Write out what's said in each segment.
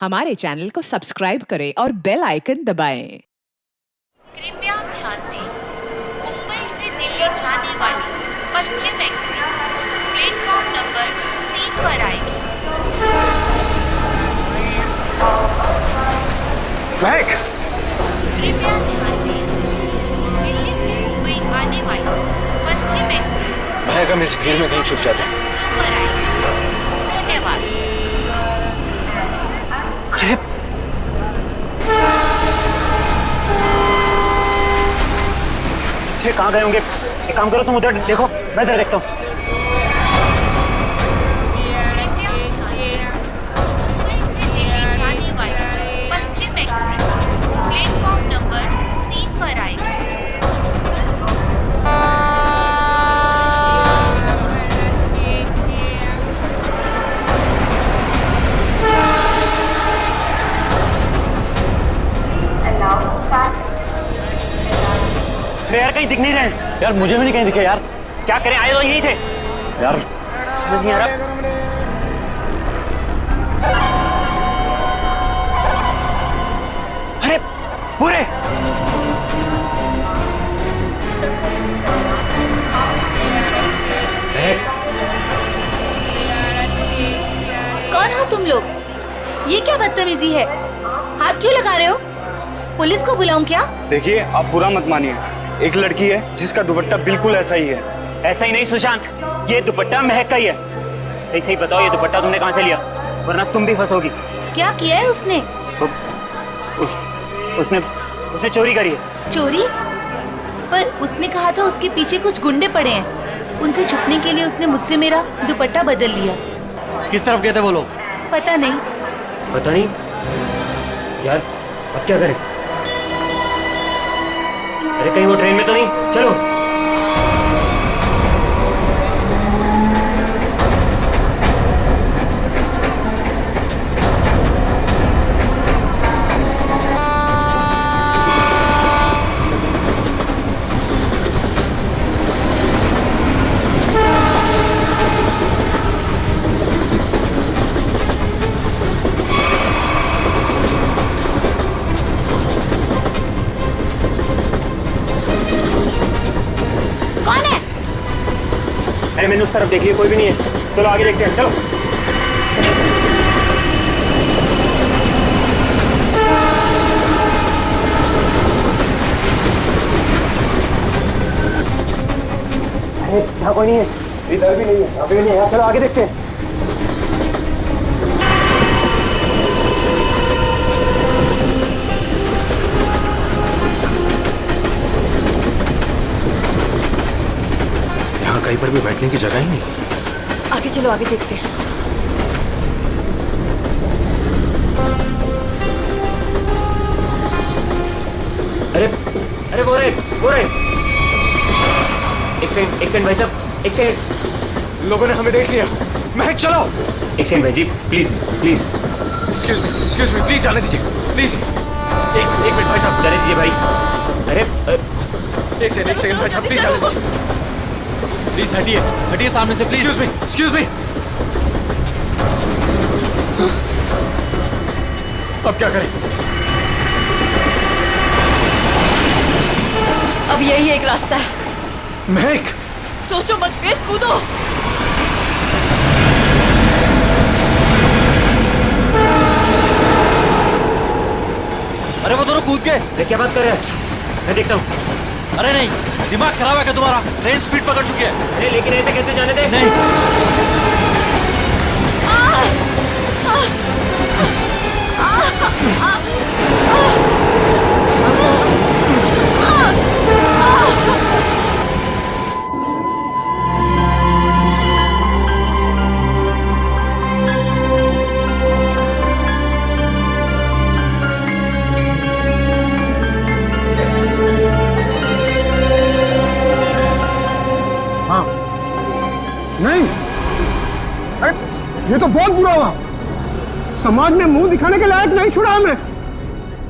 हमारे चैनल को सब्सक्राइब करें और बेल आइकन दबाएं। कृपया ध्यान दें, मुंबई से दिल्ली जाने वाली पश्चिम एक्सप्रेस प्लेटफॉर्म नंबर 3 पर आएगी। महक, कृपया ध्यान दें, दिल्ली से मुंबई आने वाली पश्चिम एक्सप्रेस महक, हम इस भीड़ में कहीं छुप जाते हैं। 2 पर आएगी। धन्यवाद। अरे कहाँ गए होंगे? एक काम करो, तुम उधर देखो, मैं इधर देखता हूँ। कृपया ध्यान दें, मुंबई से दिल्ली जाने वाली पश्चिम एक्सप्रेस प्लेटफॉर्म नंबर 3 पर आएगी। अरे यार, कहीं दिख नहीं रहे यार, मुझे भी नहीं कहीं दिखे यार। क्या करें, आए तो यही थे यार, समझ नहीं आ रहा। अरे पूरे कौन हो तुम लोग? ये क्या बदतमीजी है? हाथ क्यों लगा रहे हो? पुलिस को बुलाऊं क्या? देखिए, आप बुरा मत मानिए, एक लड़की है जिसका दुपट्टा बिल्कुल ऐसा ही है। ऐसा ही नहीं सुशांत, ये दुपट्टा महक का ही है। सही सही बताओ, ये दुपट्टा तुमने कहाँ से लिया, वरना तुम भी फंसोगी। क्या किया है उसने? उसने चोरी करी है। चोरी? पर उसने कहा था उसके पीछे कुछ गुंडे पड़े हैं। उनसे छुपने के लिए उसने मुझसे मेरा दुपट्टा बदल लिया। किस तरफ गए थे वो लोग? पता नहीं। पता नहीं यार, अब क्या करें? अरे कहीं वो ट्रेन में तो नहीं? चलो। अरे मैंने उस तरफ देख लिया, कोई भी नहीं है। चलो आगे देखते हैं, चलो। अरे यहाँ कोई नहीं है, इधर भी नहीं है, यहाँ भी नहीं है। चलो आगे देखते हैं। कहीं पर भी बैठने की जगह ही नहीं। आगे चलो, आगे देखते हैं। अरे अरे वो रहे। एक सेकंड भाई साहब, एक सेकंड। लोगों ने हमें देख लिया। महक चलो। एक सेकंड भाई जी, प्लीज। एक्सक्यूज मी, प्लीज जाने दीजिए, प्लीज। एक मिनट भाई साहब, जाने दीजिए भाई। अरे एक सेकंड भाई साहब, प्लीज जाने दीजिए। प्लीज हटिए सामने से, प्लीज। Excuse me. अब क्या करें? अब यही एक रास्ता है। महक, सोचो मत, वीर, कूदो। अरे वो दोनों कूद गए। अरे क्या बात कर रहे हैं? मैं देखता हूँ। अरे नहीं, दिमाग खराब है क्या तुम्हारा? ट्रेन स्पीड पकड़ चुकी है। अरे लेकिन ऐसे कैसे जाने दे? नहीं। हाँ, नहीं, अरे ये तो बहुत बुरा हुआ। समाज में मुंह दिखाने के लायक नहीं छोड़ा हमें।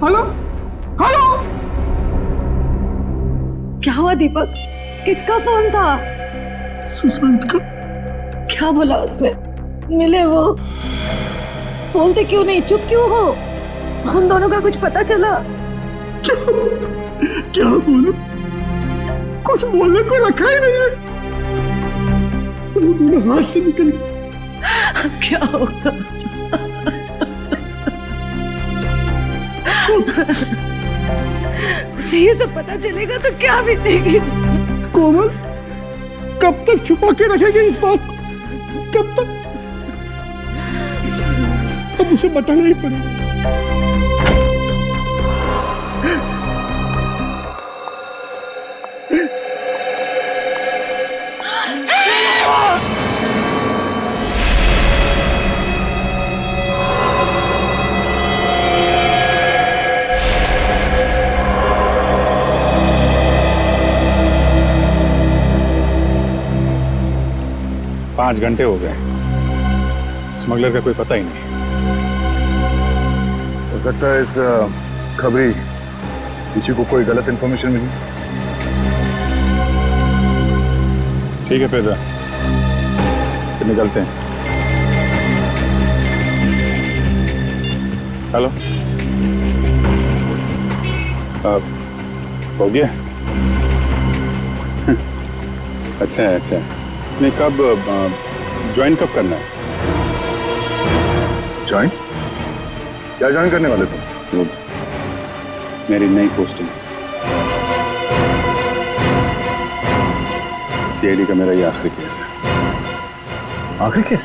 हेलो हेलो, क्या हुआ दीपक? किसका फोन था? सुशांत का। क्या बोला उसने? मिले वो? बोलते क्यों नहीं? चुप क्यों हो? हम दोनों का कुछ पता चला? क्या बोलूं? कुछ बोलने को रखा ही नहीं है। वो दोनों हाथ से निकल गए। अब क्या होगा? उसे ये सब पता चलेगा तो क्या बीतेगी उस पर? कोमल, कब तक छुपा के रखेगी इस बात को? कब तक? अब उसे बताना ही पड़ेगा। पाँच घंटे हो गए, स्मगलर का कोई पता ही नहीं। हो सकता है इस खबरी किसी को कोई गलत इंफॉर्मेशन मिली। ठीक है फिर निकलते हैं। हेलो, हो गया? अच्छा है, अच्छा है। नहीं, कब ज्वाइन कब करना है? ज्वाइन? क्या ज्वाइन करने वाले तुम? वो मेरी नई पोस्टिंग। सीआईडी का मेरा ये आखिरी केस है। आखिरी केस?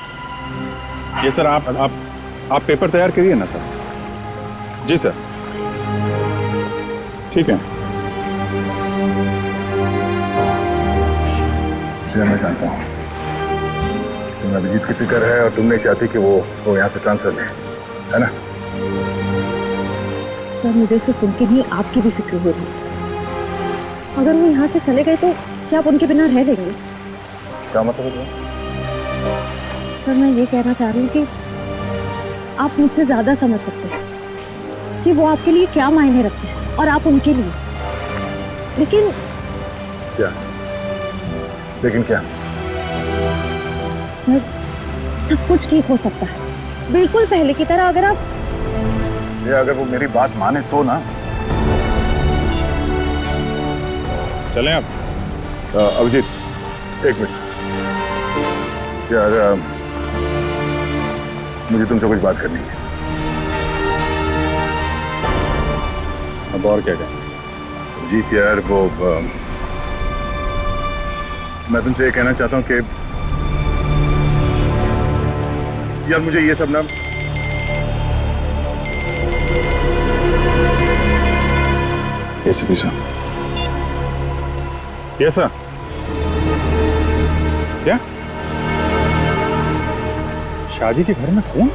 ये सर, आप पेपर तैयार करिए ना सर। जी सर, ठीक है। मैं जानता हूँ तुम्हें अभिजीत की फिक्र है और तुम नहीं चाहती कि वो यहाँ से ट्रांसफर ले, है ना? सर, मुझे सिर्फ उनकी नहीं आपकी भी फिक्र हो रही है। अगर वो यहाँ से चले गए तो क्या आप उनके बिना रह लेंगे? क्या मतलब है? सर, मैं ये कहना चाह रही हूँ कि आप मुझसे ज्यादा समझ सकते हैं कि वो आपके लिए क्या मायने रखते हैं और आप उनके लिए। लेकिन क्या? सर, सब कुछ ठीक हो सकता है, बिल्कुल पहले की तरह। अगर वो मेरी बात माने तो ना। चलें आप? अभिजीत, एक मिनट यार, मुझे तुमसे कुछ बात करनी है। अब और क्या कहें? अभिजीत यार, वो मैं तुमसे ये कहना चाहता हूँ कि यार मुझे ये सब ना एसीपी साहब। Yes sir. क्या शादी के घर में खून?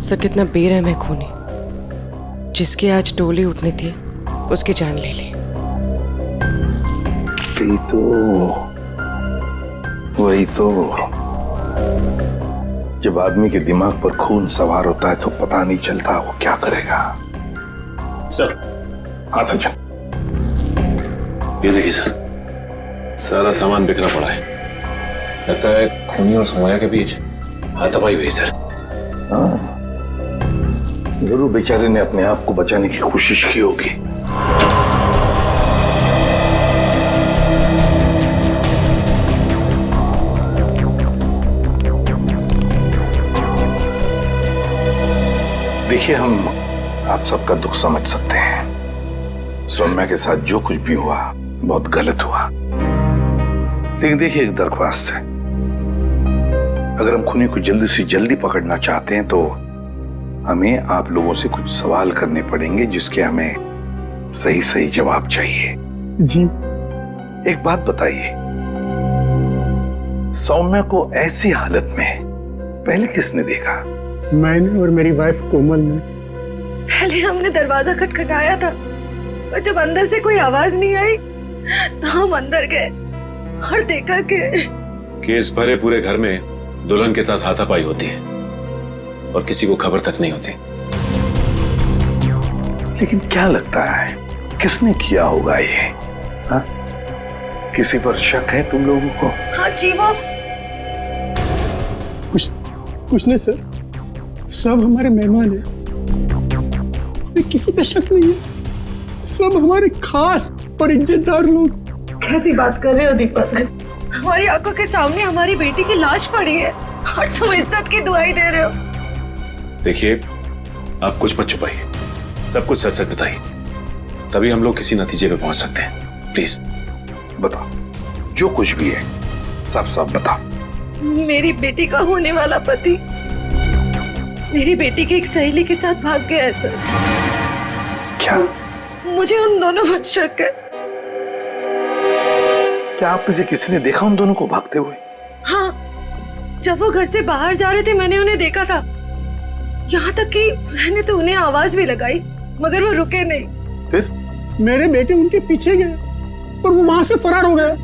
सर, कितना बेरहम है खूनी। जिसकी आज डोली उठनी थी उसकी जान ले ली। वही तो जब आदमी के दिमाग पर खून सवार होता है तो पता नहीं चलता वो क्या करेगा। सर। हाँ सचिन। ये देखिए सर, सारा सामान बिखरा पड़ा है। लगता है खूनी और सोया के बीच हाथापाई हुई सर। हाँ, जरूर बेचारे ने अपने आप को बचाने की कोशिश की होगी। देखिए, हम आप सबका दुख समझ सकते हैं। सौम्या के साथ जो कुछ भी हुआ बहुत गलत हुआ। लेकिन देखिए, एक दरख्वास्त है, अगर हम खूनी को जल्दी से जल्दी पकड़ना चाहते हैं तो हमें आप लोगों से कुछ सवाल करने पड़ेंगे जिसके हमें सही सही जवाब चाहिए। जी। एक बात बताइए, सौम्या को ऐसी हालत में पहले किसने देखा? मैंने और मेरी वाइफ कोमल ने। पहले हमने दरवाजा खटखटाया था, पर जब अंदर से कोई आवाज नहीं आई तो हम अंदर गए और देखा कि केस भरे पूरे घर में दुल्हन के साथ हाथापाई होती है और किसी को खबर तक नहीं होती। लेकिन क्या लगता है किसने किया होगा ये? हा? किसी पर शक है तुम लोगों को? हाँ जी, वो कुछ नहीं सर, सब हमारे मेहमान हैं, हमें किसी पे शक नहीं है, सब हमारे खास और इज्जतदार लोग। कैसी बात कर रहे हो दीपक? हमारी आंखों के सामने हमारी बेटी की लाश पड़ी है और तुम इज्जत की दुआई दे रहे हो। देखिए, आप कुछ मत छुपाइए, सब कुछ सच सच बताइए, तभी हम लोग किसी नतीजे पे पहुंच सकते हैं। प्लीज बताओ, जो कुछ भी है साफ साफ बताओ। मेरी बेटी का होने वाला पति मेरी बेटी की एक सहेली के साथ भाग गया है सर। क्या? मुझे उन दोनों पर शक है। क्या आप में से किसी ने देखा उन दोनों को भागते हुए? हाँ, जब वो घर से बाहर जा रहे थे मैंने उन्हें देखा था। यहाँ तक कि मैंने तो उन्हें आवाज भी लगाई मगर वो रुके नहीं। फिर मेरे बेटे उनके पीछे गए और वो वहां से फरार हो गया।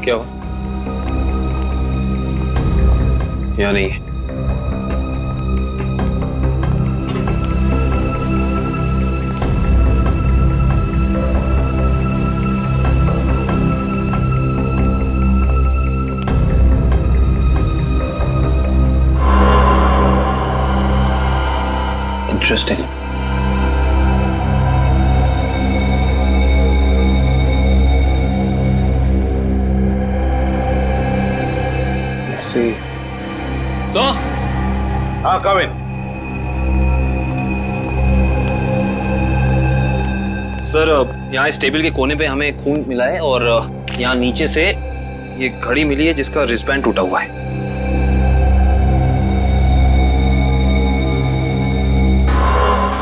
क्या हुआ? या नहीं? इंटरेस्टिंग। सर। हाँ कविन। सर, यहाँ इस टेबल के कोने पे हमें खून मिला है और यहाँ नीचे से ये घड़ी मिली है जिसका रिस्टबैंड टूटा हुआ है।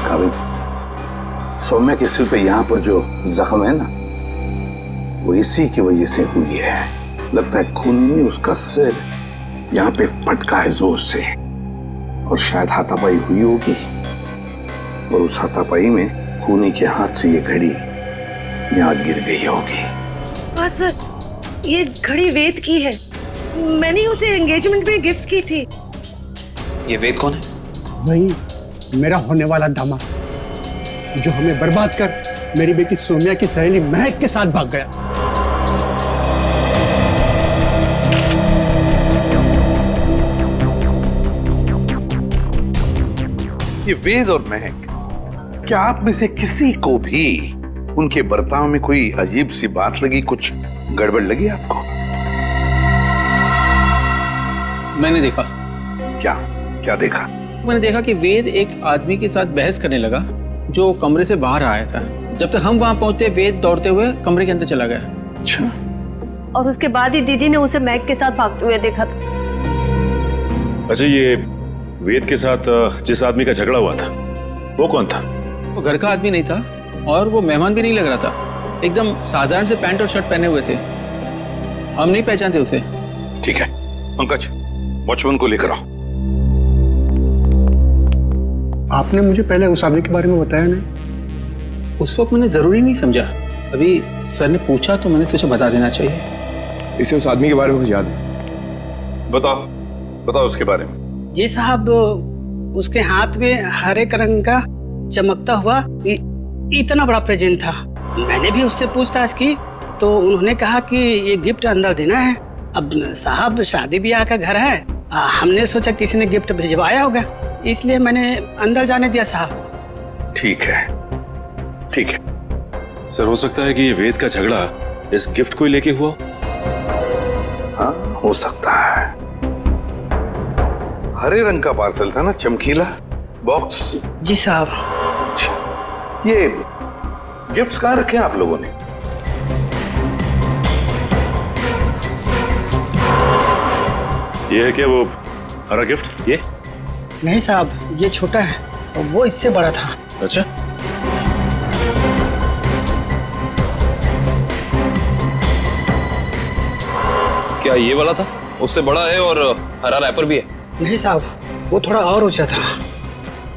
कविन, सौम्या के सिर पे यहाँ पर जो जख्म है ना, वो इसी की वजह से हुई है। लगता है खून में उसका सिर यहाँ पे पटका है जोर से, और शायद हाथापाई हुई होगी, और उस हाथापाई में खूनी के हाथ से ये घड़ी यहाँ गिर गई होगी। हाँ सर, ये घड़ी वेद की है, मैंने उसे एंगेजमेंट में गिफ्ट की थी। ये वेद कौन है? वही मेरा होने वाला दामाद, जो हमें बर्बाद कर मेरी बेटी सोम्या की सहेली महक के साथ भाग गया। ये वेद और महक, क्या आप में से किसी को भी उनके बर्ताव में कोई अजीब सी बात लगी, कुछ गड़बड़ लगी आपको? मैंने देखा। क्या क्या देखा? मैंने देखा कि वेद एक आदमी के साथ बहस करने लगा जो कमरे से बाहर आया था। जब तक हम वहां पहुंचे, वेद दौड़ते हुए कमरे के अंदर चला गया। अच्छा। और उसके बाद ही दीदी ने उसे मैक के साथ भागते हुए देखा था। अच्छा, ये वेद के साथ जिस आदमी का झगड़ा हुआ था वो कौन था? वो घर का आदमी नहीं था और वो मेहमान भी नहीं लग रहा था। एकदम साधारण से पैंट और शर्ट पहने हुए थे, हम नहीं पहचानते उसे। ठीक है पंकज, वॉचमैन को लेकर आओ। आपने मुझे पहले उस आदमी के बारे में बताया नहीं। उस वक्त मैंने जरूरी नहीं समझा, अभी सर ने पूछा तो मैंने सोचा बता देना चाहिए। इसे उस आदमी के बारे में कुछ याद है? बताओ बताओ उसके बारे में। जी साहब, उसके हाथ में हरे रंग का चमकता हुआ इतना बड़ा प्रेजेंट था। मैंने भी उससे पूछताछ की तो उन्होंने कहा कि ये गिफ्ट अंदर देना है। अब साहब शादी ब्याह का घर है, हमने सोचा किसी ने गिफ्ट भिजवाया होगा, इसलिए मैंने अंदर जाने दिया साहब। ठीक है ठीक है। सर, हो सकता है कि ये वेद का झगड़ा इस गिफ्ट को ही लेके हुआ। हाँ हो सकता है। हरे रंग का पार्सल था ना, चमकीला बॉक्स। जी साहब। ये गिफ्ट्स कहाँ रखे हैं आप लोगों ने? ये है क्या वो हरा गिफ्ट? ये नहीं साहब, ये छोटा है और वो इससे बड़ा था। अच्छा, क्या ये वाला था? उससे बड़ा है और हरा रैपर भी है। नहीं साहब, वो थोड़ा और ऊंचा था।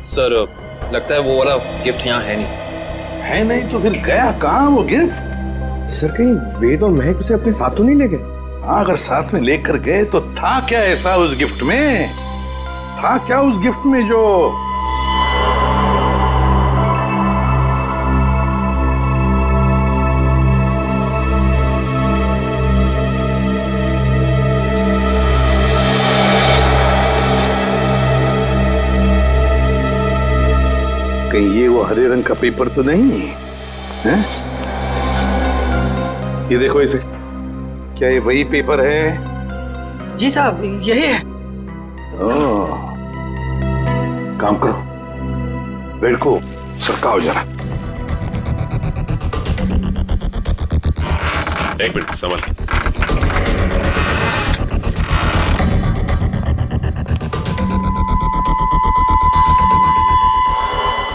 सर, लगता है वो वाला गिफ्ट यहाँ है नहीं। है नहीं तो फिर गया कहाँ वो गिफ्ट? सर, कहीं वेद और महक उसे अपने साथ तो नहीं ले गए? हाँ, अगर साथ में लेकर गए तो था क्या ऐसा उस गिफ्ट में? था क्या उस गिफ्ट में जो कहीं ये वो हरे रंग का पेपर तो नहीं है? ये देखो इसे, क्या ये वही पेपर है? जी साहब, यही है। ओह, काम करो, बेड को सरकाओ जरा। एक मिनट संभल।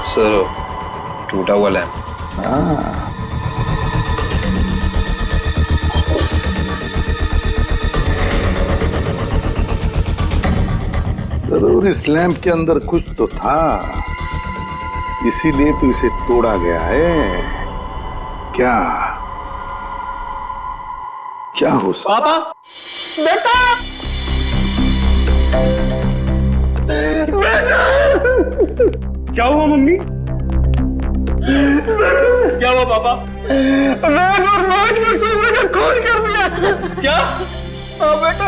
सर, टूटा हुआ लैंप। जरूर इस लैंप के अंदर कुछ तो था, इसीलिए तो इसे तोड़ा गया है। क्या क्या हो सकता? पापा, बेटा, बेटा, क्या हुआ मम्मी? क्या हुआ पापा? वेद और राज ने सोने का खून कर दिया। क्या? हाँ बेटा,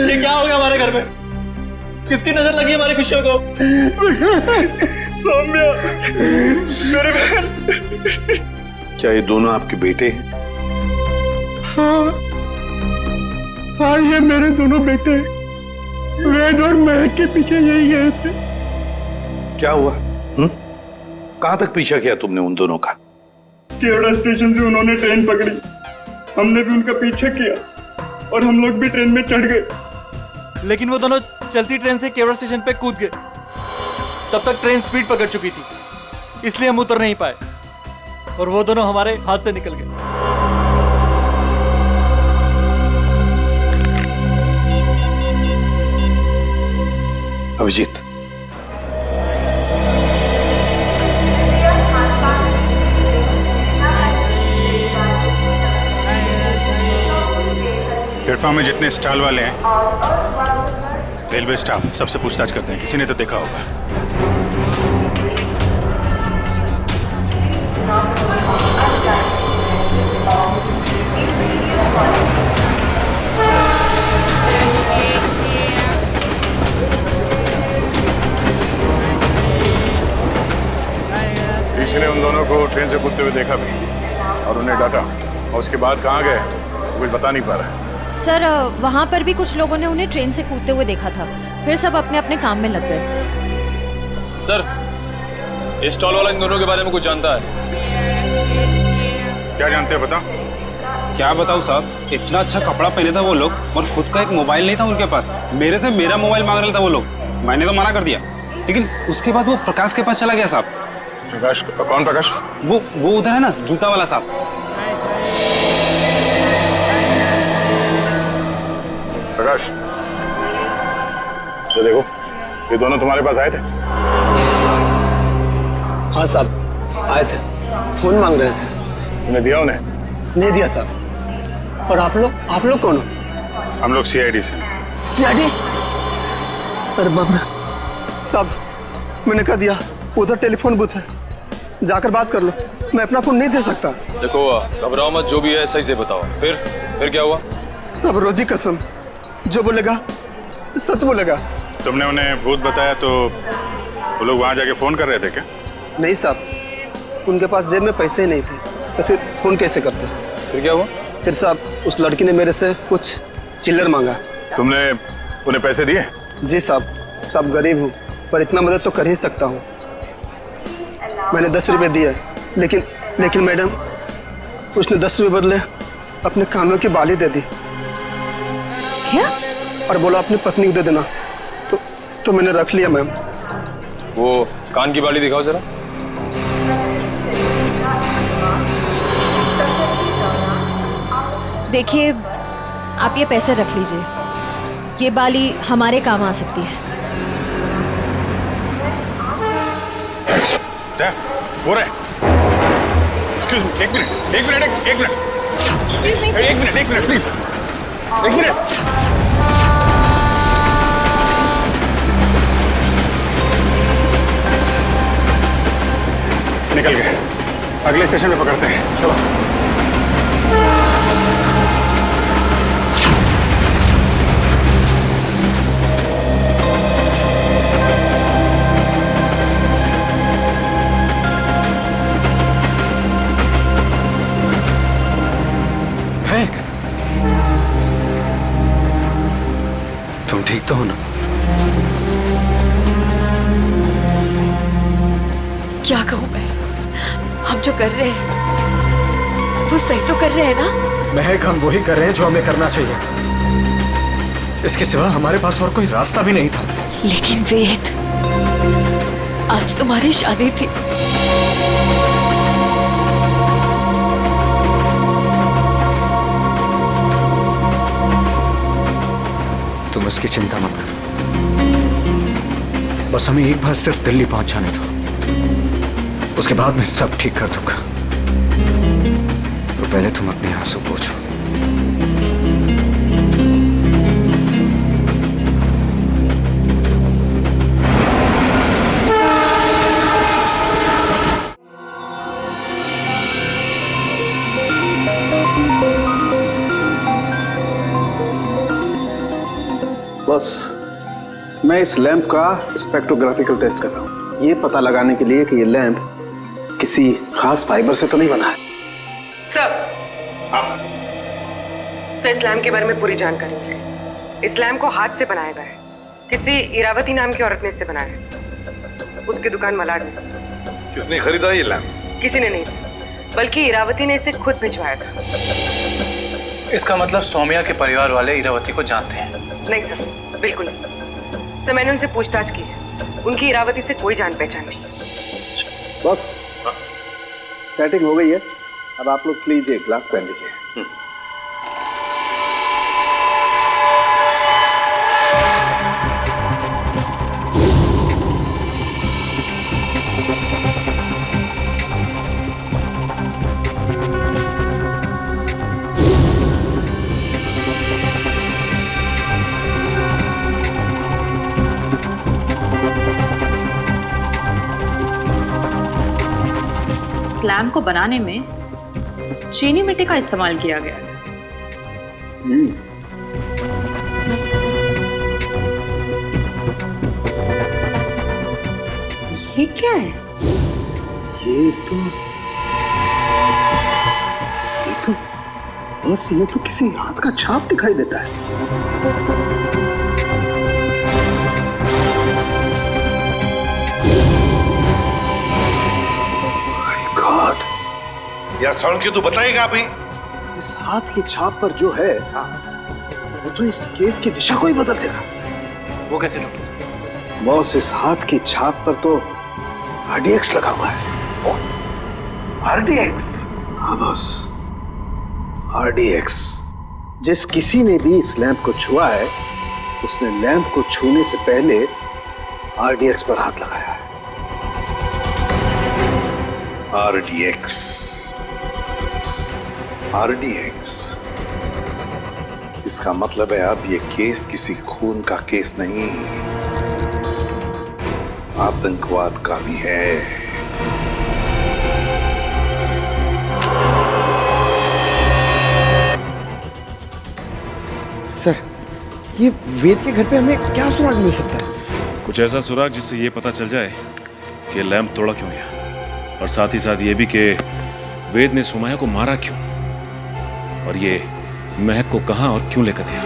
ये क्या हो गया हमारे घर में? किसकी नजर लगी हमारी खुशियों को? सौम्या, मेरे बहन। क्या ये दोनों आपके बेटे हैं? हाँ, ये मेरे दोनों बेटे वेद और महक के पीछे यही गए थे। क्या हुआ? कहां तक पीछा किया तुमने उन दोनों का? केवड़ा स्टेशन से उन्होंने ट्रेन पकड़ी, हमने भी उनका पीछा किया और हम लोग भी ट्रेन में चढ़ गए। लेकिन वो दोनों चलती ट्रेन से केवड़ा स्टेशन पे कूद गए। तब तक ट्रेन स्पीड पकड़ चुकी थी, इसलिए हम उतर नहीं पाए और वो दोनों हमारे हाथ से निकल गए। अभिजीत, प्लेटफॉर्म में जितने स्टॉल वाले हैं, रेलवे स्टाफ सबसे पूछताछ करते हैं, किसी ने तो देखा होगा। किसी ने उन दोनों को ट्रेन से कूदते हुए देखा भी और उन्हें डांटा, और उसके बाद कहाँ गए कुछ बता नहीं पा रहे। सर, वहाँ पर भी कुछ लोगों ने उन्हें ट्रेन से कूदते हुए देखा था, फिर सब अपने अपने काम में लग गए। सर, ये स्टॉल वाला इन दोनों के बारे में कुछ जानता है? क्या जानते हो बता? क्या बताऊं साहब, इतना अच्छा कपड़ा पहने था वो लोग और खुद का एक मोबाइल नहीं था उनके पास। मेरे से मेरा मोबाइल मांग रहा था वो लोग, मैंने तो मना कर दिया, लेकिन उसके बाद वो प्रकाश के पास चला गया साहब। प्रकाश? कौन प्रकाश? वो उधर है ना, जूता वाला साहब। प्रकाश, तो देखो, ये दोनों तुम्हारे पास आए थे? हाँ साहब, आए थे, फोन मांग रहे थे। तुमने दिया उन्हें? नहीं दिया साहब। और आप लोग कौन हो? हम लोग CID से। CID? अरे बाप रे साहब, मैंने कह दिया उधर टेलीफोन बूथ है, जाकर बात कर लो, मैं अपना फोन नहीं दे सकता। देखो, घबराओ मत, जो भी है सही से बताओ। फिर क्या हुआ? सब रोजी कसम, जो बोलेगा सच बोलेगा। तुमने उन्हें भूत बताया तो वो लोग वहां जाके फोन कर रहे थे क्या? नहीं साहब, उनके पास जेब में पैसे ही नहीं थे, तो फिर फोन कैसे करते? फिर क्या हुआ? फिर साहब, उस लड़की ने मेरे से कुछ चिल्लर मांगा। तुमने उन्हें पैसे दिए? जी साहब गरीब हूँ, पर इतना मदद तो कर ही सकता हूँ। मैंने 10 रुपए दिए, लेकिन मैडम, उसने 10 रुपए बदले अपने कानों की बाली दे दी। क्या? और बोला अपनी पत्नी को दे देना, तो मैंने रख लिया मैम। वो कान की बाली दिखाओ जरा। देखिए, आप ये पैसे रख लीजिए, ये बाली हमारे काम आ सकती है। हो रहा है। एक मिनट प्लीज, एक मिनट। निकल गए, अगले स्टेशन पे पकड़ते हैं, चलो। क्या कहूँ मैं? हम जो कर रहे हैं वो सही तो कर रहे हैं ना? महक, हम वही कर रहे हैं जो हमें करना चाहिए था। इसके सिवा हमारे पास और कोई रास्ता भी नहीं था। लेकिन वेद, आज तुम्हारी शादी थी। तुम उसकी चिंता मत करो, बस हमें एक बार सिर्फ दिल्ली पहुंच जाने दो, उसके बाद मैं सब ठीक कर दूंगा। तो पहले तुम अपने आंसू पोंछो। बस मैं इस लैंप का स्पेक्ट्रोग्राफिकल टेस्ट कर रहा हूँ, ये पता लगाने के लिए कि ये लैंप किसी खास फाइबर से तो नहीं बना है। सर, इस लैम्प के बारे में पूरी जानकारी मिली। इस लैम्प को हाथ से बनाया गया है। किसी इरावती नाम की औरत ने इसे बनाया है, उसकी दुकान मलाड में से। किसने खरीदा ये लैंप? किसी ने नहीं सर, बल्कि इरावती ने इसे खुद भिजवाया था। इसका मतलब सौम्या के परिवार वाले इरावती को जानते हैं? नहीं सर, बिल्कुल नहीं। सर, मैंने उनसे पूछताछ की है, उनकी इरावती से कोई जान पहचान नहीं। बस सेटिंग हो गई है, अब आप लोग प्लीज एक ग्लास पहन लीजिए। लैम्प को बनाने में चीनी मिट्टी का इस्तेमाल किया गया है। ये क्या है? ये तो बस ये तो किसी हाथ का छाप दिखाई देता है। यार साउंड क्यों तो बताएगा आप ही? इस हाथ की छाप पर जो है वो तो इस केस की दिशा को ही बदल देगा। वो कैसे डॉक्टर साहब? बॉस, इस हाथ की छाप पर तो RDX लगा हुआ है। RDX? हाँ बॉस, RDX। जिस किसी ने भी इस लैंप को छुआ है उसने लैंप को छूने से पहले RDX पर हाथ लगाया है। RDX। इसका मतलब है अब ये केस किसी खून का केस नहीं, आतंकवाद का भी है। सर, ये वेद के घर पे हमें क्या सुराग मिल सकता है? कुछ ऐसा सुराग जिससे ये पता चल जाए कि लैंप तोड़ा क्यों गया, और साथ ही साथ ये भी कि वेद ने सुमाया को मारा क्यों, और ये महक को कहां और क्यों लेकर गया।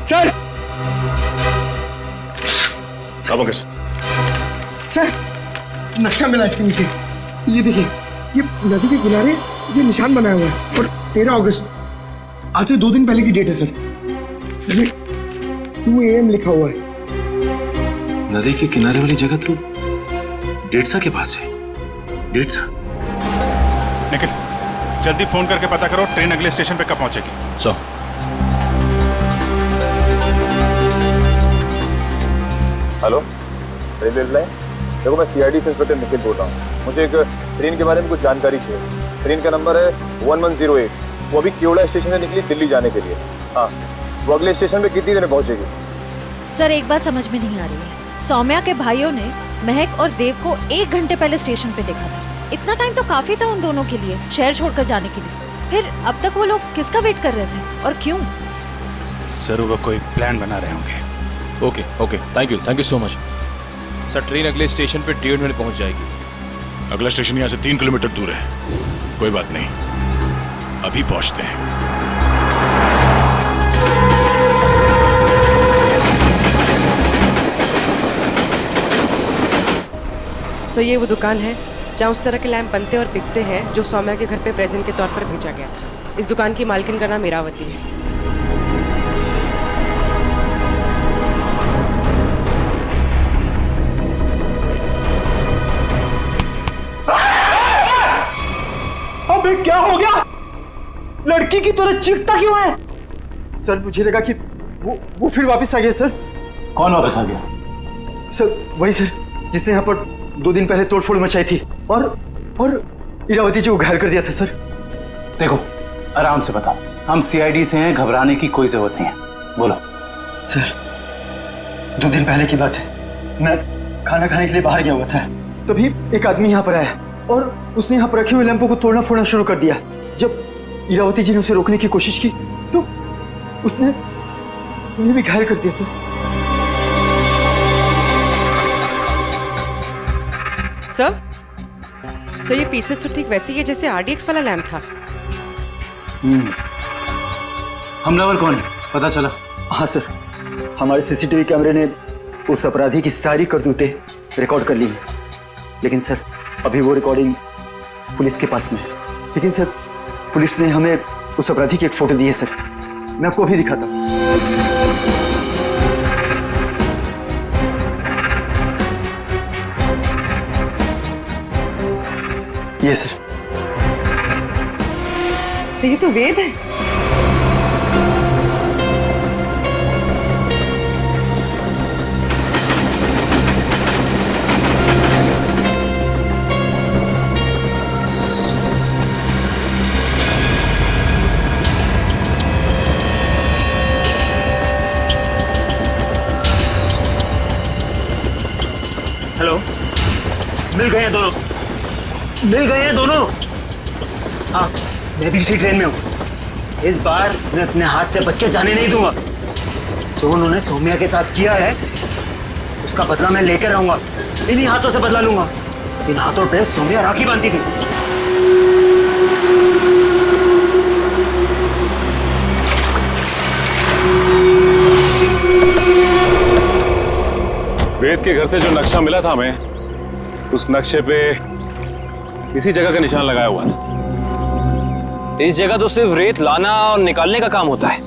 सर! अब कैसे? सर, नक्शा मिला इसके नीचे। ये देखिए, ये नदी के किनारे ये निशान बनाया हुआ है और 13 अगस्त, आज से 2 दिन पहले की डेट है सर। 2 AM लिखा हुआ है। नदी के किनारे वाली जगह तो डेढ़सा के पास है। डेढ़सा? निखिल, जल्दी फोन करके पता करो ट्रेन अगले स्टेशन पे कब पहुंचेगी। So hello, railway line. देखो, मैं CID से इंस्पेक्टर निखिल बोल रहा हूँ। मुझे एक ट्रेन के बारे में कुछ जानकारी चाहिए। ट्रेन का नंबर है 1108। वो अभी केवड़ा स्टेशन से निकली दिल्ली जाने के लिए। हाँ, वो अगले स्टेशन पे कितनी देर में पहुंचेगी? सर, एक बात समझ में नहीं आ रही है। सौम्या के भाइयों ने महक और देव को 1 घंटे पहले स्टेशन पे देखा था। इतना टाइम तो काफी था उन दोनों के लिए शहर छोड़कर जाने के लिए। फिर अब तक वो लोग किसका वेट कर रहे थे और क्यों? जरूर वो कोई प्लान बना रहे होंगे। Okay, thank you so much. Sir, train अगले स्टेशन पे 1.5 मिनट पहुंच जाएगी। अगला स्टेशन यहाँ से 3 किलोमीटर दूर है। कोई बात नहीं, अभी पहुंचते हैं। सर ये वो दुकान है जहाँ उस तरह के लैंप बनते और बिकते हैं जो सौम्या के घर पे प्रेजेंट के तौर पर भेजा गया था। इस दुकान की मालकिन का नाम इरावती है। अबे क्या हो गया? लड़की की तरह चीखता क्यों है? सर मुझे लगा कि वो फिर वापस आ गया सर। कौन वापस आ गया? सर वही सर जिसने यहाँ पर 2 दिन पहले तोड़फोड़ मचाई थी और इरावती जी को घायल कर दिया था सर। देखो आराम से बताओ, हम सीआईडी से हैं, घबराने की कोई जरूरत नहीं है, बोलो। सर 2 दिन पहले की बात है, मैं खाना खाने के लिए बाहर गया हुआ था, तभी एक आदमी यहाँ पर आया और उसने यहाँ पर रखे हुए लैंपों को तोड़ना फोड़ना शुरू कर दिया। जब इरावती जी ने उसे रोकने की कोशिश की तो उसने उन्हें भी घायल कर दिया सर। सर ये पीसेस तो ठीक वैसे ही है जैसे आरडीएक्स वाला लैंप था। हमलावर कौन है पता चला? हाँ सर, हमारे सीसीटीवी कैमरे ने उस अपराधी की सारी करतूतें रिकॉर्ड कर ली हैं, लेकिन सर अभी वो रिकॉर्डिंग पुलिस के पास में है। लेकिन सर पुलिस ने हमें उस अपराधी की एक फोटो दी है सर, मैं आपको अभी दिखाता हूँ। ये सर ये तो वेद है। हेलो, मिल गए हैं दोनों। हाँ मैं भी इसी ट्रेन में हूँ। इस बार मैं अपने हाथ से बच के जाने नहीं दूंगा। जो उन्होंने सौम्या के साथ किया है उसका बदला मैं लेकर रहूंगा, इन्हीं हाथों से बदला लूंगा जिन हाथों पे सौम्या राखी बांधती थी। वेद के घर से जो नक्शा मिला था हमें, उस नक्शे पे इसी जगह का निशान लगाया हुआ था। इस जगह तो सिर्फ रेत लाना और निकालने का काम होता है।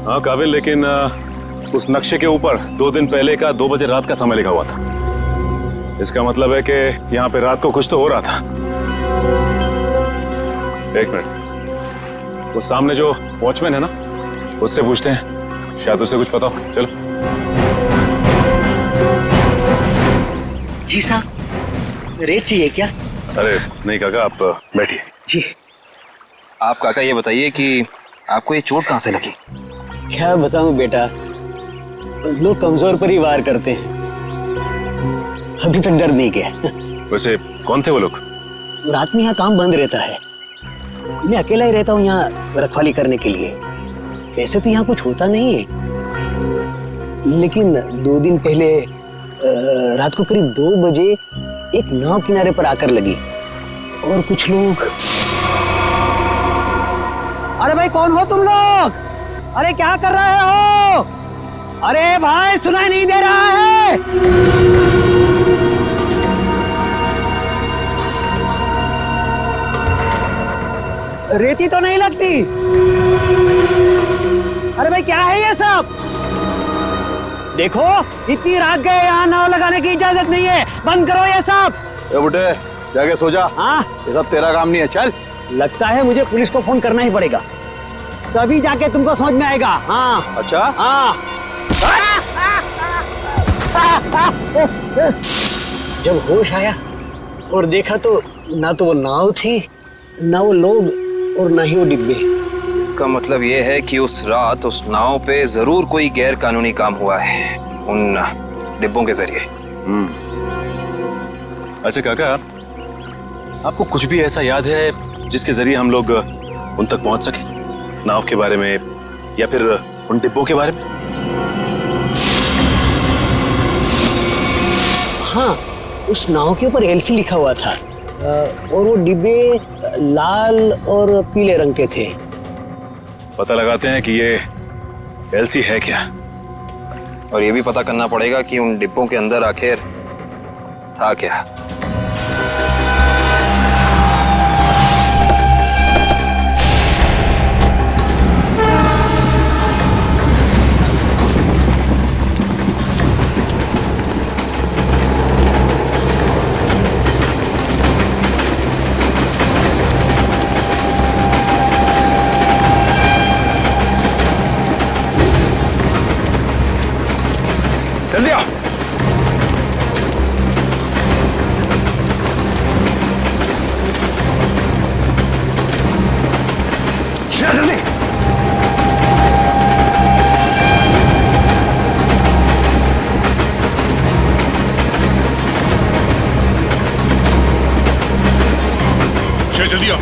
हाँ काबिल, लेकिन उस नक्शे के ऊपर 2 दिन पहले का 2 बजे रात का समय लिखा हुआ था। इसका मतलब है कि यहाँ पे रात को कुछ तो हो रहा था। 1 मिनट, वो सामने जो वॉचमैन है ना, उससे पूछते हैं, शायद उसे कुछ पता हो। चलो। जी साहब, रेत चाहिए क्या? अरे नहीं काका, आप बैठिए। जी। आप काका ये बताइए कि आपको ये चोट कहाँ से लगी? क्या बताऊं बेटा, लोग कमजोर पर ही वार करते हैं, अभी तक दर्द नहीं किया। वैसे कौन थे वो लोग? रात में यहाँ काम बंद रहता है, मैं अकेला ही रहता हूँ यहाँ रखवाली करने के लिए। वैसे तो यहाँ कुछ होता नहीं है, लेकिन 2 दिन पहले रात को करीब 2 बजे एक नाव किनारे पर आकर लगी और कुछ लोग। अरे भाई कौन हो तुम लोग? अरे क्या कर रहे हो? अरे भाई सुनाई नहीं दे रहा है? रेती तो नहीं लगती। अरे भाई क्या है ये सब? देखो इतनी रात गए, यहाँ नाव लगाने की इजाजत नहीं है, बंद करो ये सब। ए बुड्ढे, जाके सो जा। हाँ ये सब तेरा काम नहीं है, चल। लगता है मुझे पुलिस को फोन करना ही पड़ेगा, तभी जाके तुमको समझ में आएगा। हाँ अच्छा। हाँ। जब होश आया और देखा तो ना तो वो नाव थी, ना वो लोग, और ना ही वो डिब्बे। इसका मतलब ये है कि उस रात उस नाव पे जरूर कोई गैर कानूनी काम हुआ है उन डिब्बों के जरिए। अच्छा काका, आपको कुछ भी ऐसा याद है जिसके जरिए हम लोग उन तक पहुंच सके? नाव के बारे में या फिर उन डिब्बों के बारे में? हाँ, उस नाव के ऊपर एलसी लिखा हुआ था और वो डिब्बे लाल और पीले रंग के थे। पता लगाते हैं कि ये एलसी है क्या, और ये भी पता करना पड़ेगा कि उन डिब्बों के अंदर आखिर था क्या। जल्दी आओ। जल्दी। जल्दी आओ।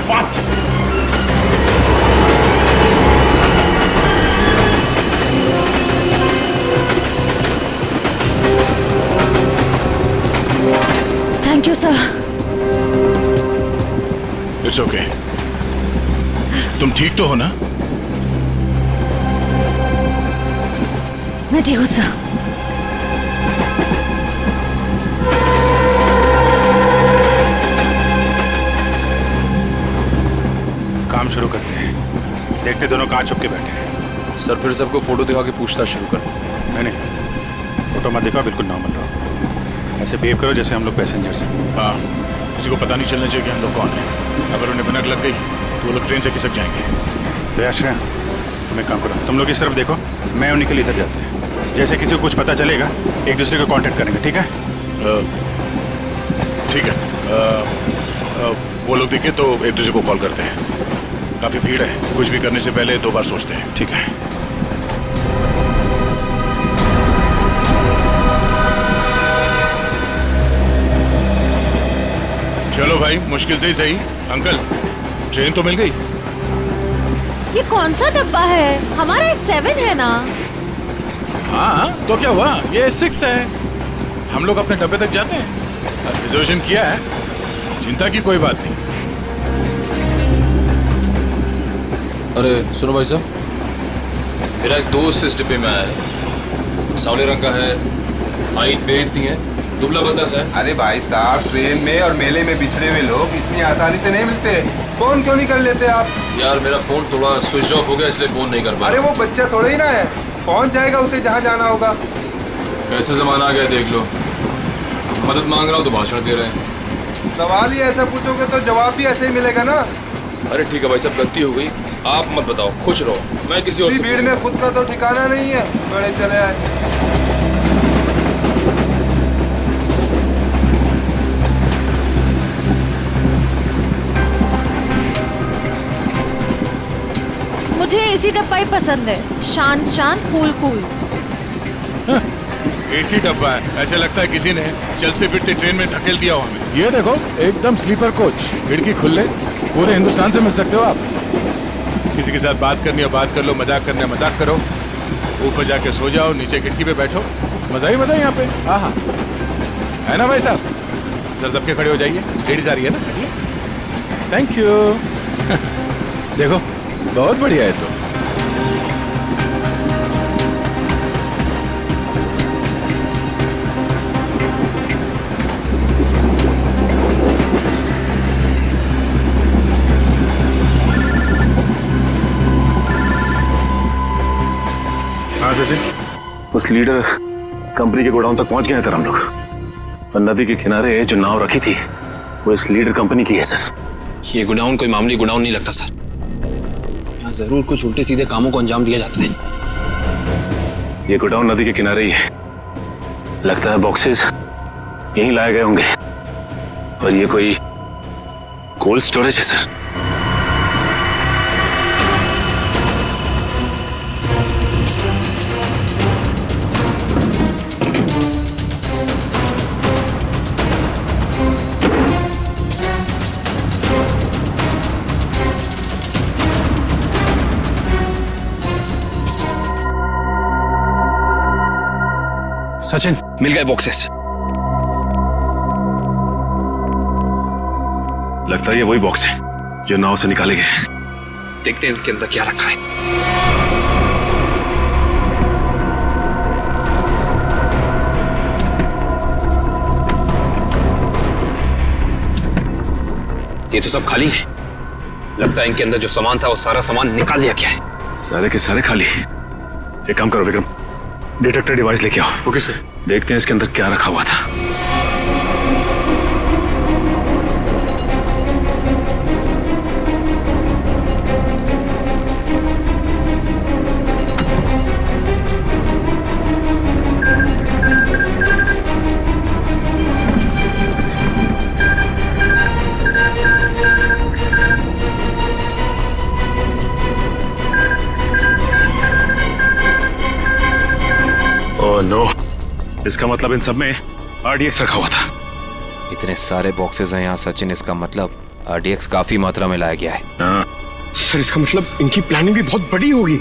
Fast. Thank you sir. It's okay. तुम ठीक तो हो ना? मैं ठीक हूँ सर। काम शुरू करते हैं। देखते दोनों कहाँ छुप के बैठे हैं। सर फिर सबको फोटो दिखा के पूछताछ शुरू करते हैं। नहीं, फोटो मत दिखाओ, बिल्कुल नॉर्मल रहो। ऐसे बिहेव करो जैसे हम लोग पैसेंजर्स हैं। हाँ, किसी को पता नहीं चलना चाहिए कि हम लोग कौन हैं। अगर उन्हें भनक लग गई तो वो लोग ट्रेन से खिसक जाएंगे। तो अच्छा, तुम एक काम करो, तुम लोग इस तरफ देखो, मैं उन्हीं के लिए इधर जाते हैं। जैसे किसी को कुछ पता चलेगा एक दूसरे को कांटेक्ट करेंगे, ठीक है? ठीक है। वो लोग दिखे तो एक दूसरे को कॉल करते हैं। काफी भीड़ है, कुछ भी करने से पहले 2 बार सोचते हैं। ठीक है। चलो भाई, मुश्किल से ही सही। अंकल, ट्रेन तो मिल गई। ये कौन सा डब्बा है? हमारा 7 है ना? हाँ, तो क्या हुआ? ये 6 है। हम लोग अपने डब्बे तक जाते हैं। रिजर्वेशन किया है, चिंता की कोई बात नहीं। अरे सुनो भाई साहब, मेरा एक दोस्त इस डिब्बे में आया है। सावले रंग का है, हाइट मेरी इतनी है, दुबला पतला सा है। अरे भाई साहब, ट्रेन में और मेले में बिछड़े हुए लोग इतनी आसानी से नहीं मिलते। फोन क्यों नहीं कर लेते आप? यार मेरा फोन थोड़ा स्विच ऑफ हो गया, इसलिए फोन नहीं कर पाया। अरे वो बच्चा थोड़ा ही ना है, पहुंच जाएगा उसे जहाँ जाना होगा। कैसे जमाना आ गया देख लो। मदद मांग रहा हूँ तो भाषण दे रहे हैं। सवाल ही ऐसा पूछोगे तो जवाब भी ऐसे ही मिलेगा ना। अरे ठीक है भाई साहब, गलती हो गई, आप मत बताओ, खुश रहो, मैं किसी और से भीड़ में खुद का तो ठिकाना नहीं है, बड़े चले आए। मुझे एसी डब्बा ही पसंद है, शांत शांत, कूल कूल। एसी डब्बा है, ऐसे लगता है किसी ने चलते फिरते ट्रेन में धकेल दिया हो हमें। ये देखो, एकदम स्लीपर कोच, खिड़की खुले, पूरे हिंदुस्तान से मिल सकते हो आप। किसी के साथ बात करनी है बात कर लो, मजाक करना है मजाक करो, ऊपर जाके सो जाओ, नीचे खिड़की पे बैठो, मजा ही मजा यहाँ पे। हाँ हाँ, है ना भाई साहब? सर दब के खड़े हो जाइए, लेडीज आ रही है ना। Thank you. देखो बहुत बढ़िया है। तो हाँ सर जी, उस लीडर कंपनी के गोडाउन तक पहुंच गए हैं सर हम लोग। और नदी के किनारे जो नाव रखी थी वो इस लीडर कंपनी की है सर। ये गोडाउन कोई मामूली गोडाउन नहीं लगता सर, यहाँ जरूर कुछ उल्टे सीधे कामों को अंजाम दिया जाता है। ये गोडाउन नदी के किनारे ही है, लगता है बॉक्सेस यहीं लाए गए होंगे और ये कोई कोल्ड स्टोरेज है सर। सचिन, मिल गए बॉक्सेस। लगता है ये वही बॉक्स है जो नाव से निकाले गए। देखते हैं इनके अंदर क्या रखा है। ये तो सब खाली है। लगता है इनके अंदर जो सामान था वो सारा सामान निकाल लिया गया है। सारे के सारे खाली। एक काम करो विक्रम, डिटेक्टर डिवाइस लेके आओ। Okay sir. देखते हैं इसके अंदर क्या रखा हुआ था। नो, इसका मतलब इन सब में RDX रखा हुआ था। इतने सारे बॉक्सेस हैं यहाँ सचिन, इसका मतलब RDX काफी मात्रा में लाया गया है। हाँ। सर इसका मतलब इनकी प्लानिंग भी बहुत बड़ी होगी।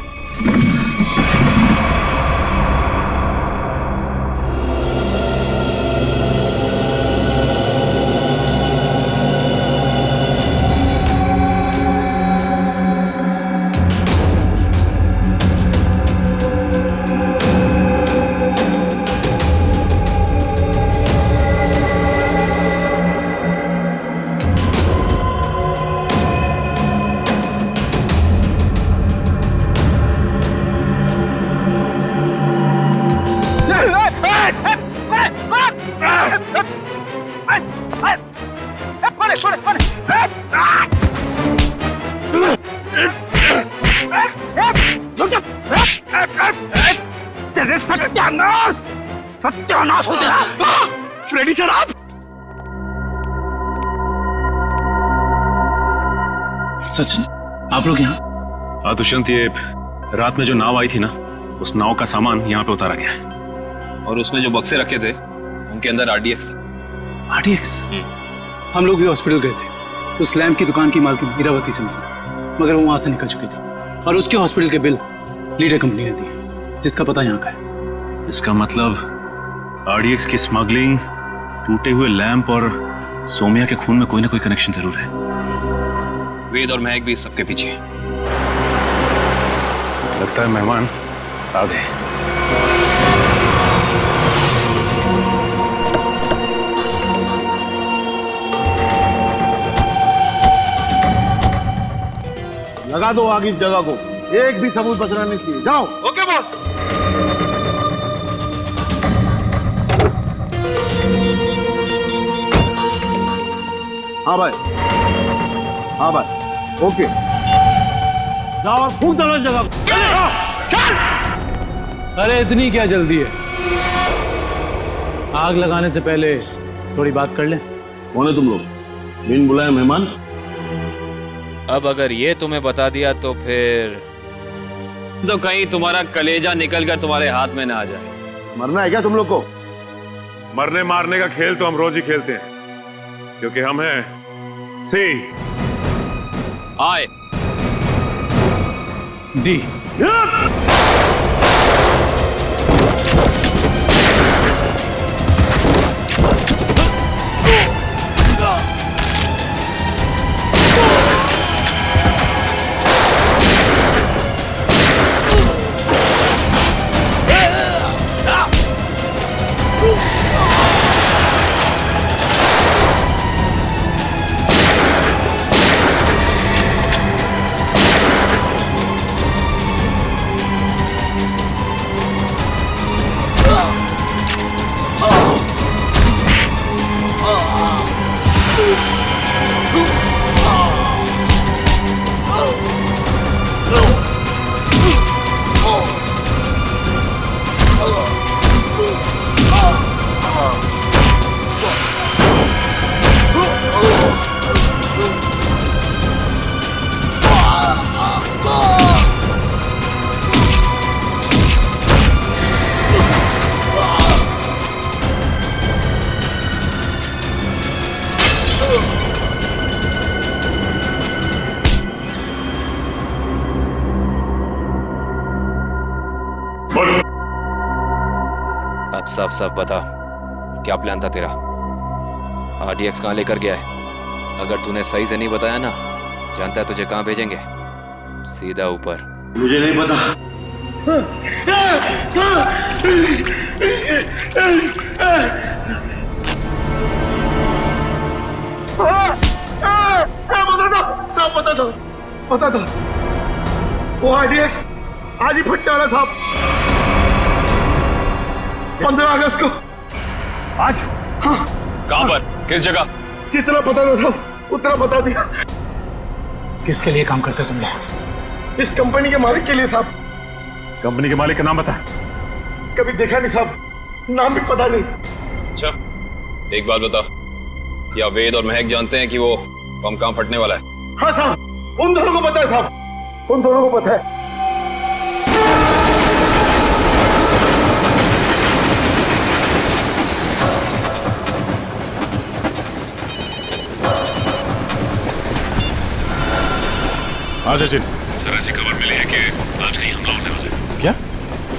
सत्यानाश हो तेरा। फ्रेडी सर आप। सचिन, आप लोग यहाँ? हाँ दुष्यंत, ये रात में जो नाव आई थी ना, उस नाव का सामान यहाँ पे उतारा गया है। और उसमें जो बक्से रखे थे उनके अंदर RDX था। RDX? हम लोग भी हॉस्पिटल गए थे। उस लैम्प की दुकान की मालकिन इरावती से मिली, मगर वो वहां से निकल चुकी थी और उसके हॉस्पिटल के बिल लीडर कंपनी ने दिए, जिसका पता यहाँ का है। इसका मतलब RDX की स्मगलिंग, टूटे हुए लैंप और सोमिया के खून में कोई ना कोई कनेक्शन जरूर है। वेद और महक भी सबके पीछे। लगता है मेहमान आ गए। लगा दो आग इस जगह को, एक भी सबूत बचना नहीं चाहिए। जाओ। Okay boss. हाँ भाई, हाँ भाई, ओके। जाओ और फूंक दो इस जगह को। चल। अरे इतनी क्या जल्दी है? आग लगाने से पहले थोड़ी बात कर लें। कौन है तुम लोग? बिन बुलाए मेहमान? अब अगर ये तुम्हें बता दिया तो फिर तो कहीं तुम्हारा कलेजा निकलकर तुम्हारे हाथ में ना आ जाए। मरना है क्या तुम लोग को? मरने मारने का खेल तो हम रोज ही खेलते हैं, क्योंकि हम हैं आए डी। साफ साफ बता, क्या प्लान था तेरा? RDX कहाँ लेकर गया है? अगर तूने सही से नहीं बताया ना, जानता है तुझे कहाँ भेजेंगे? सीधा ऊपर। मुझे नहीं पता। पता था वो RDX आज ही फटने वाला था। 15 अगस्त को। आज? हाँ। कहाँ पर? किस जगह? जितना पता ना था उतना बता दिया। किसके लिए काम करते हो तुम लोग? इस कंपनी के मालिक के लिए साहब। कंपनी के मालिक का नाम बता। कभी देखा नहीं साहब, नाम भी पता नहीं। अच्छा, एक बात बता, क्या वेद और महक जानते हैं कि वो बम कहाँ फटने वाला है? हाँ साहब, उन दोनों को पता है साहब, उन दोनों को पता है। हाँ सचिन, सर ऐसी खबर मिली है कि आज कहीं हमला होने वाला है। क्या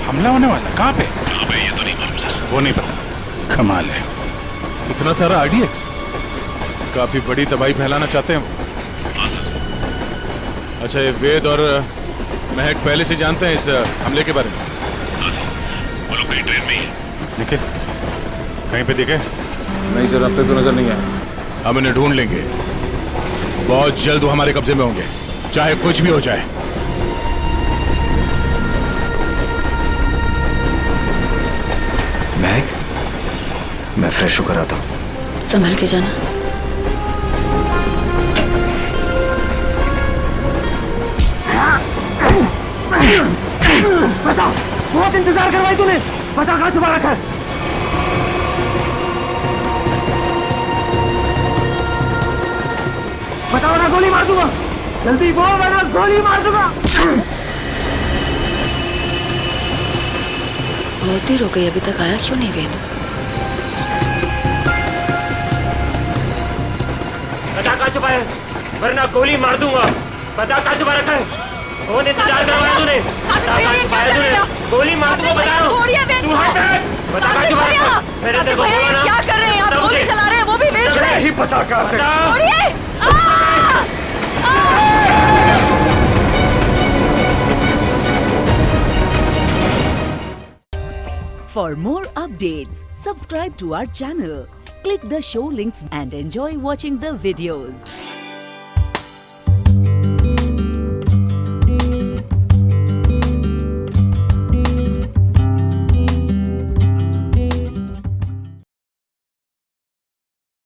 हमला होने वाला? कहाँ पे? कहाँ पे ये तो नहीं मालूम सर। वो नहीं पता। कमाल है, इतना सारा RDX, काफी बड़ी तबाही फैलाना चाहते हैं वो। हाँ सर। अच्छा, ये वेद और महक पहले से जानते हैं इस हमले के बारे में? हाँ सर, वो लोग कहीं ट्रेन में ही है। निखिल कहीं पे दिखे? नहीं सर, अब तक तो नजर नहीं आया। हम इन्हें ढूंढ लेंगे, बहुत जल्द वो हमारे कब्जे में होंगे, चाहे कुछ भी हो जाए। महक, मैं फ्रेश होकर आता हूँ। संभल के जाना। बता, बहुत इंतजार करवाई तूने। बता कहाँ छुपा रखा है? बता वरना गोली मार दूंगा। जल्दी बोल वरना गोली मार दूंगा। बहुत देर हो गई, अभी तक आया क्यों नहीं वेद? बता कहाँ छुपा है, वरना गोली मार दूंगा। बता कहाँ छुपा रखा है? बहुत इंतजार करवाया तूने। बता कहाँ छुपाया तूने? गोली मार दूंगा बता रहा हूँ। तू हट। बता कहाँ छुपा रखा है? मेरे तेरे को बोला ना। क्या कर रहे हैं आप? गोली चला रहे हैं, वो भी बेच रहे हैं। नहीं पता कहाँ थे। छोड़िए। For more updates, subscribe to our channel, click the show links and enjoy watching the videos.